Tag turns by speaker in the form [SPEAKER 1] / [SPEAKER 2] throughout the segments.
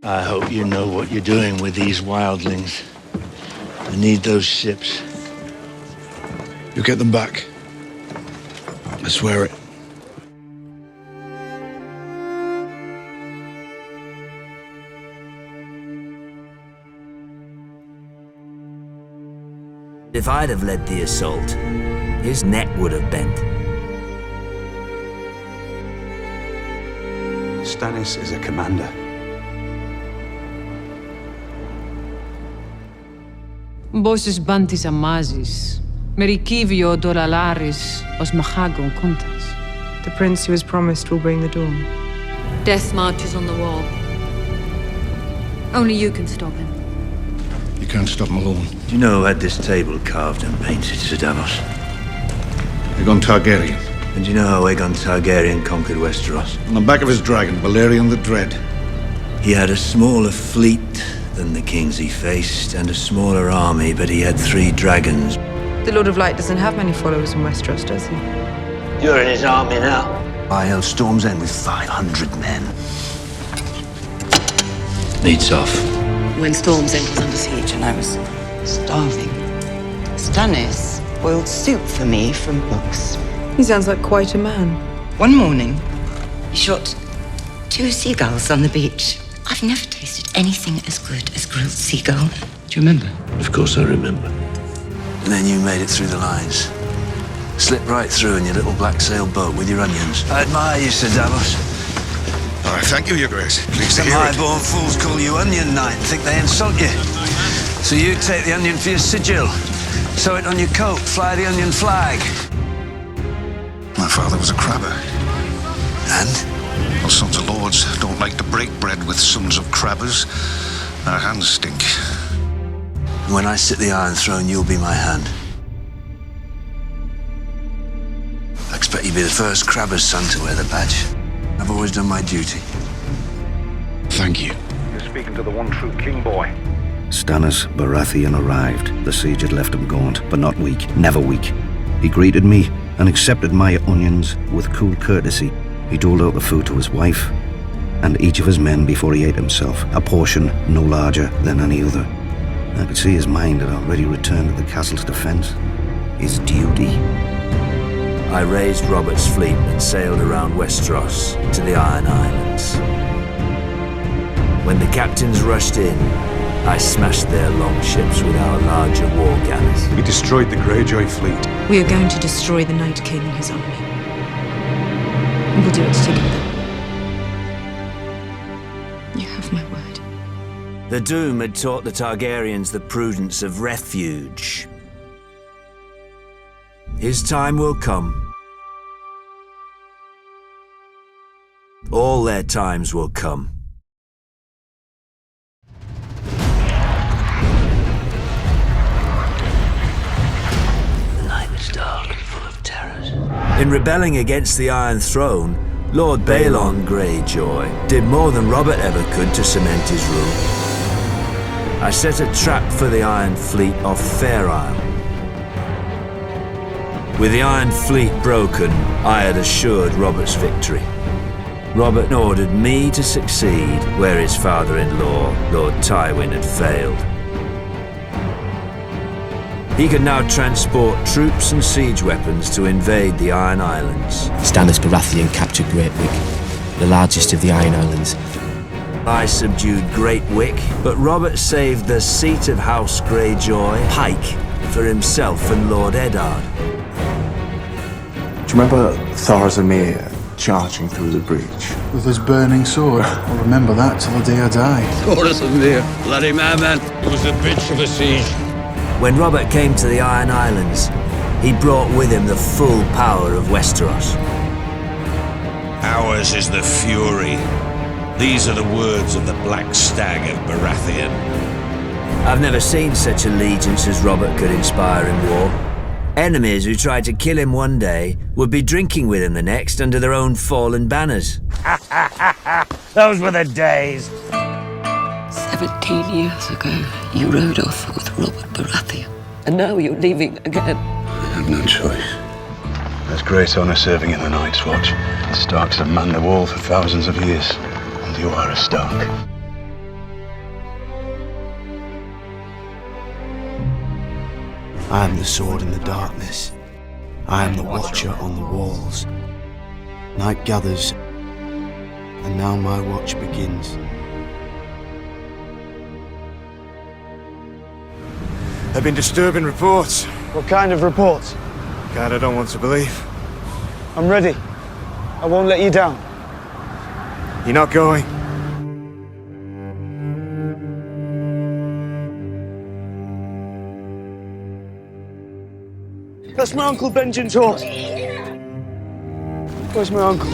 [SPEAKER 1] I hope you know what you're doing with these wildlings. I need those ships.
[SPEAKER 2] You get them back. I swear it.
[SPEAKER 3] If I'd have led the assault, his neck would have bent.
[SPEAKER 4] Stannis is a commander.
[SPEAKER 5] Bosses bantis amazis, merikivio dolalaris os machagon contas.
[SPEAKER 6] The prince who was promised will bring the dawn.
[SPEAKER 7] Death marches on the wall. Only you can stop him.
[SPEAKER 2] You can't stop him alone.
[SPEAKER 1] Do you know who had this table carved and painted, Sir Davos?
[SPEAKER 2] Aegon Targaryen.
[SPEAKER 1] And do you know how Aegon Targaryen conquered Westeros?
[SPEAKER 2] On the back of his dragon, Balerion the Dread.
[SPEAKER 1] He had a smaller fleet than the kings he faced, and a smaller army, but he had 3 dragons.
[SPEAKER 6] The Lord of Light doesn't have many followers in Westeros, does he?
[SPEAKER 1] You're in his army now. I held Storm's End with 500 men. Meat's off.
[SPEAKER 8] When Storm's End was under siege and I was starving, Stannis boiled soup for me from books.
[SPEAKER 6] He sounds like quite a man.
[SPEAKER 8] One morning, he shot 2 seagulls on the beach. I've never tasted anything as good as grilled seagull. Do you remember?
[SPEAKER 1] Of course I remember. And then you made it through the lines. Slipped right through in your little black sail boat with your onions. I admire you, Sir Davos.
[SPEAKER 2] Oh, thank you, Your Grace. Pleased to
[SPEAKER 1] Some
[SPEAKER 2] hear it.
[SPEAKER 1] high-born fools call you Onion Knight and think they insult you. So you take the onion for your sigil. Sew it on your coat, fly the onion flag.
[SPEAKER 2] My father was a crabber.
[SPEAKER 1] And?
[SPEAKER 2] Well, sons of lords don't like to break bread with sons of crabbers. Their hands stink.
[SPEAKER 1] When I sit the Iron Throne, you'll be my hand. I expect you'll be the first crabber's son to wear the badge. I've always done my duty.
[SPEAKER 2] Thank you.
[SPEAKER 9] You're speaking to the one true king, boy.
[SPEAKER 10] Stannis Baratheon arrived. The siege had left him gaunt, but not weak, never weak. He greeted me and accepted my onions with cool courtesy. He doled out the food to his wife and each of his men before he ate himself, a portion no larger than any other. I could see his mind had already returned to the castle's defense. His duty.
[SPEAKER 3] I raised Robert's fleet and sailed around Westeros to the Iron Islands. When the captains rushed in, I smashed their longships with our larger war galleys.
[SPEAKER 4] We destroyed the Greyjoy fleet.
[SPEAKER 6] We are going to destroy the Night King and his army. And we'll do it together. You have my word.
[SPEAKER 3] The Doom had taught the Targaryens the prudence of refuge. His time will come. All their times will come.
[SPEAKER 1] The night was dark and full of terrors.
[SPEAKER 3] In rebelling against the Iron Throne, Lord Balon Greyjoy did more than Robert ever could to cement his rule. I set a trap for the Iron Fleet off Fair Isle. With the Iron Fleet broken, I had assured Robert's victory. Robert ordered me to succeed where his father-in-law, Lord Tywin, had failed. He could now transport troops and siege weapons to invade the Iron Islands.
[SPEAKER 11] Stannis Baratheon captured Great Wick, the largest of the Iron Islands.
[SPEAKER 3] I subdued Great Wick, but Robert saved the seat of House Greyjoy, Pike, for himself and Lord Eddard.
[SPEAKER 4] Do you remember Thoros and me charging through the breach?
[SPEAKER 2] With his burning sword. I'll remember that till the day I die.
[SPEAKER 1] Chorus of me, bloody madman.
[SPEAKER 9] It was a bitch of a siege.
[SPEAKER 3] When Robert came to the Iron Islands, he brought with him the full power of Westeros.
[SPEAKER 9] Ours is the fury. These are the words of the Black Stag of Baratheon.
[SPEAKER 3] I've never seen such allegiance as Robert could inspire in war. Enemies who tried to kill him one day would be drinking with him the next under their own fallen banners.
[SPEAKER 9] Those were the days.
[SPEAKER 8] 17 years ago, you rode off with Robert Baratheon. And now you're leaving again.
[SPEAKER 2] I have no choice. There's great honor serving in the Night's Watch. The Starks have manned the wall for thousands of years. And you are a Stark.
[SPEAKER 4] I am the sword in the darkness. I am the watcher on the walls. Night gathers, and now my watch begins. There have been disturbing reports.
[SPEAKER 12] What kind of reports?
[SPEAKER 4] Kind I don't want to believe.
[SPEAKER 12] I'm ready. I won't let you down.
[SPEAKER 4] You're not going.
[SPEAKER 12] That's my Uncle Benjamin's horse. Where's my uncle?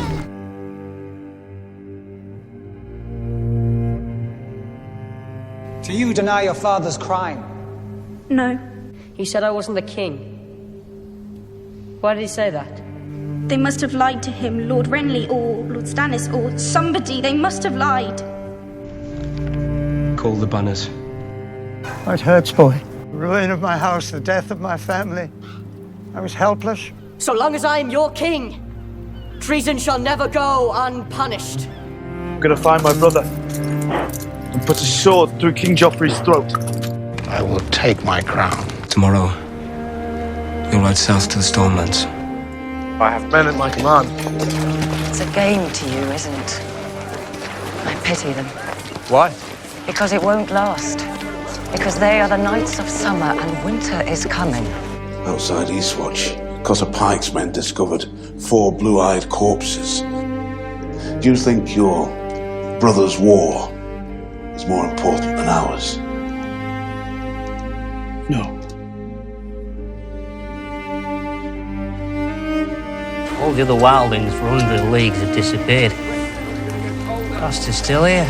[SPEAKER 13] Do you deny your father's crime?
[SPEAKER 14] No.
[SPEAKER 15] He said I wasn't the king. Why did he say that?
[SPEAKER 14] They must have lied to him, Lord Renly or Lord Stannis or somebody. They must have lied.
[SPEAKER 16] Call the banners.
[SPEAKER 12] It hurts, boy. The ruin of my house, the death of my family. I was helpless.
[SPEAKER 15] So long as I am your king, treason shall never go unpunished.
[SPEAKER 12] I'm gonna find my brother and put a sword through King Joffrey's throat.
[SPEAKER 2] I will take my crown.
[SPEAKER 16] Tomorrow, you'll ride south to the Stormlands.
[SPEAKER 12] I have men at my command.
[SPEAKER 8] It's a game to you, isn't it? I pity them.
[SPEAKER 12] Why?
[SPEAKER 8] Because it won't last. Because they are the Knights of Summer and winter is coming.
[SPEAKER 17] Outside Eastwatch, Cossa Pike's men discovered 4 blue-eyed corpses. Do you think your brother's war is more important than ours?
[SPEAKER 12] No.
[SPEAKER 18] All the other wildlings for 100 leagues have disappeared. Costa's still here.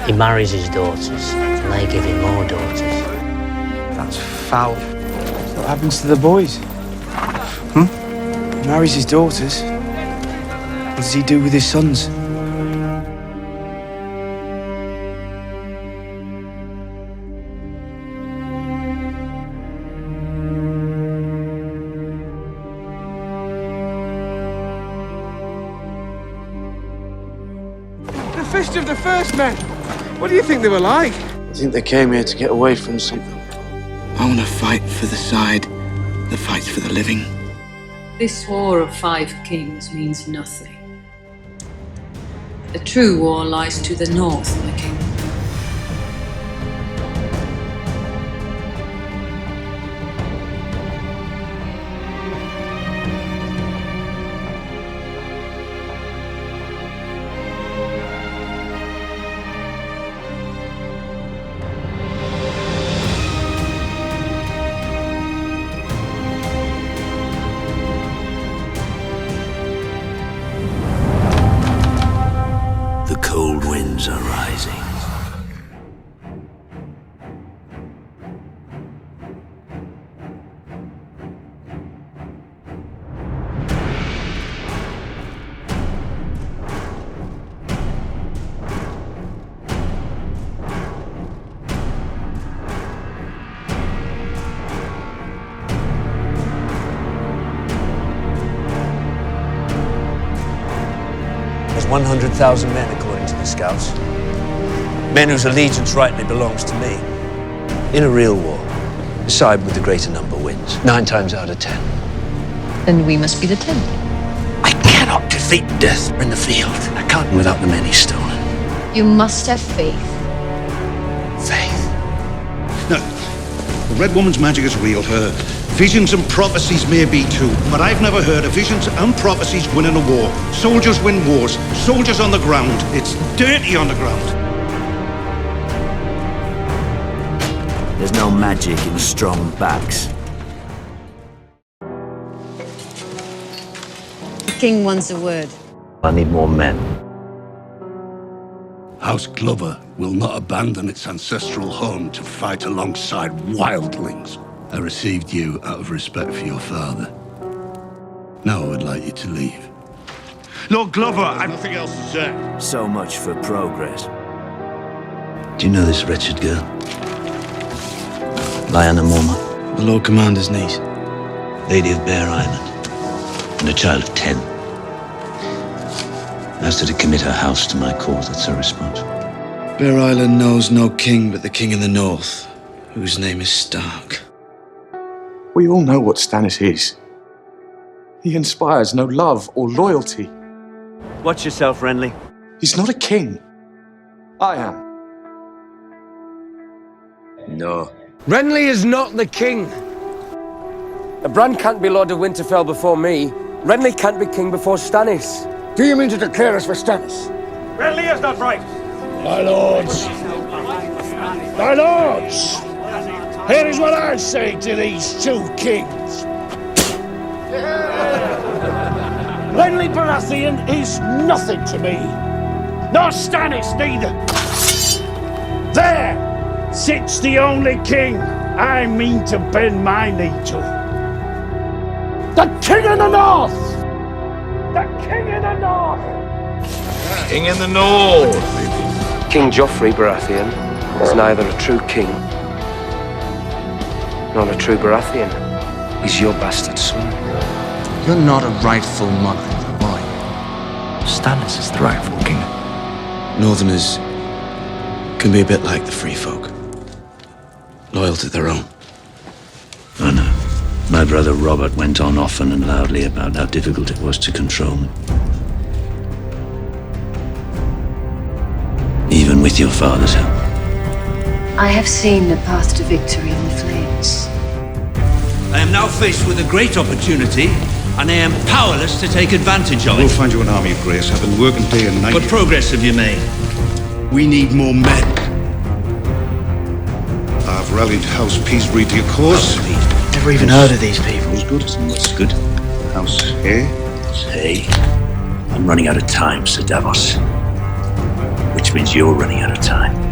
[SPEAKER 18] He marries his daughters, and they give him more daughters.
[SPEAKER 12] That's foul. What happens to the boys? He marries his daughters. What does he do with his sons?
[SPEAKER 19] The Fist of the First Men. What do you think they were like?
[SPEAKER 4] I think they came here to get away from something. I want to fight for the side that fights for the living.
[SPEAKER 7] This war of 5 kings means nothing. The true war lies to the north, my king.
[SPEAKER 3] The cold winds are rising.
[SPEAKER 1] There's 100,000 men, according to the scouts. Men whose allegiance rightly belongs to me. In a real war, the side with the greater number wins. 9 times out of 10.
[SPEAKER 5] Then we must be the 10.
[SPEAKER 1] I cannot defeat death in the field. I can't without the men he's stolen.
[SPEAKER 5] You must have faith.
[SPEAKER 1] Faith.
[SPEAKER 2] No, the Red Woman's magic is real. Her visions and prophecies may be too, but I've never heard of visions and prophecies winning a war. Soldiers win wars. Soldiers on the ground. It's dirty on the ground.
[SPEAKER 3] There's no magic in strong backs.
[SPEAKER 5] The king wants a word.
[SPEAKER 3] I need more men.
[SPEAKER 2] House Glover will not abandon its ancestral home to fight alongside wildlings. I received you out of respect for your father. Now I would like you to leave. Lord Glover, I've nothing else to say.
[SPEAKER 3] So much for progress.
[SPEAKER 1] Do you know this wretched girl? Lyanna Mormont.
[SPEAKER 4] The Lord Commander's niece.
[SPEAKER 1] Lady of Bear Island. And a child of 10. Asked her to commit her house to my cause, that's her response.
[SPEAKER 4] Bear Island knows no king but the king in the north, whose name is Stark.
[SPEAKER 20] We all know what Stannis is. He inspires no love or loyalty.
[SPEAKER 1] Watch yourself, Renly.
[SPEAKER 20] He's not a king. I am.
[SPEAKER 1] No.
[SPEAKER 21] Renly is not the king. Bran can't be Lord of Winterfell before me. Renly can't be king before Stannis.
[SPEAKER 22] Do you mean to declare us for Stannis?
[SPEAKER 23] Renly is not right.
[SPEAKER 22] My lords. My lords. Here is what I say to these two kings. Renly Baratheon is nothing to me. Nor Stannis neither. There sits the only king I mean to bend my knee to. The King in the North! The King in the North!
[SPEAKER 23] King in the North.
[SPEAKER 21] King Joffrey Baratheon is neither a true king nor a true Baratheon.
[SPEAKER 16] He's your bastard son. You're not a rightful monarch, boy. Stannis is the rightful king.
[SPEAKER 4] Northerners can be a bit like the free folk. Loyal to their own.
[SPEAKER 3] I know. My brother Robert went on often and loudly about how difficult it was to control me. Even with your father's help.
[SPEAKER 5] I have seen the path to victory in the flames.
[SPEAKER 1] I am now faced with a great opportunity, and I am powerless to take advantage of
[SPEAKER 2] We'll
[SPEAKER 1] it.
[SPEAKER 2] find you an army of grace. I've been working day and night.
[SPEAKER 1] What progress have you made?
[SPEAKER 2] We need more men. I've rallied House Peasbury to your cause.
[SPEAKER 4] Never even heard of these people.
[SPEAKER 2] Who's good?
[SPEAKER 3] What's good?
[SPEAKER 2] House Hay?
[SPEAKER 3] Hey, I'm running out of time, Sir Davos. Which means you're running out of time.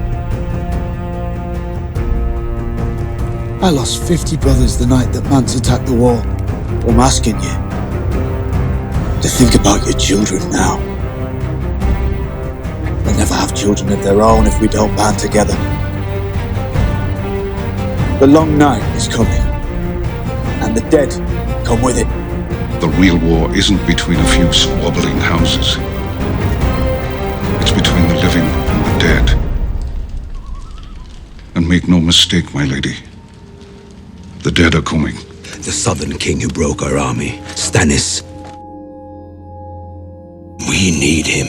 [SPEAKER 4] I lost 50 brothers the night that Mance attacked the wall. I'm asking you to think about your children now. They'll never have children of their own if we don't band together. The long night is coming, and the dead come with it.
[SPEAKER 2] The real war isn't between a few squabbling houses. It's between the living and the dead. And make no mistake, my lady. The dead are coming.
[SPEAKER 4] The Southern King who broke our army, Stannis. We need him.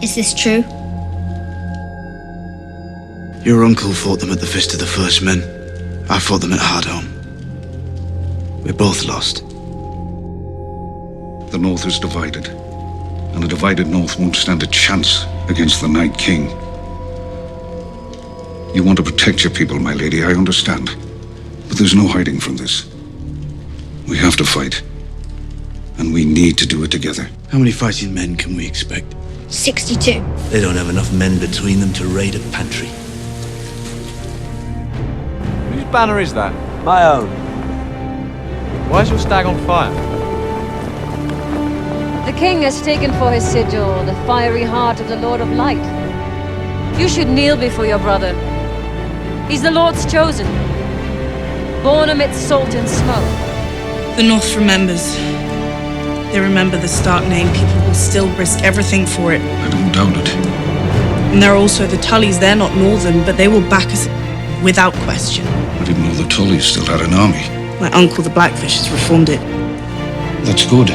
[SPEAKER 14] Is this true?
[SPEAKER 4] Your uncle fought them at the Fist of the First Men. I fought them at Hardhome. We both lost.
[SPEAKER 2] The North is divided, and a divided North won't stand a chance against the Night King. You want to protect your people, my lady, I understand. But there's no hiding from this. We have to fight. And we need to do it together.
[SPEAKER 4] How many fighting men can we expect?
[SPEAKER 14] 62.
[SPEAKER 1] They don't have enough men between them to raid a pantry.
[SPEAKER 23] Whose banner is that?
[SPEAKER 1] My own.
[SPEAKER 23] Why is your stag on fire?
[SPEAKER 5] The king has taken for his sigil the fiery heart of the Lord of Light. You should kneel before your brother. He's the Lord's chosen, born amidst salt and smoke.
[SPEAKER 6] The North remembers. They remember the Stark name. People will still risk everything for it.
[SPEAKER 2] I don't doubt it.
[SPEAKER 6] And there are also the Tullys. They're not Northern, but they will back us without question.
[SPEAKER 2] I didn't know the Tullys still had an army.
[SPEAKER 6] My uncle, the Blackfish, has reformed it.
[SPEAKER 2] That's good.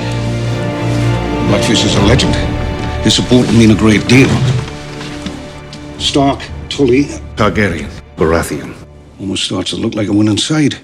[SPEAKER 2] Blackfish is a legend. His support will mean a great deal. Stark, Tully, Targaryen, Baratheon. Almost starts to look like a winning side.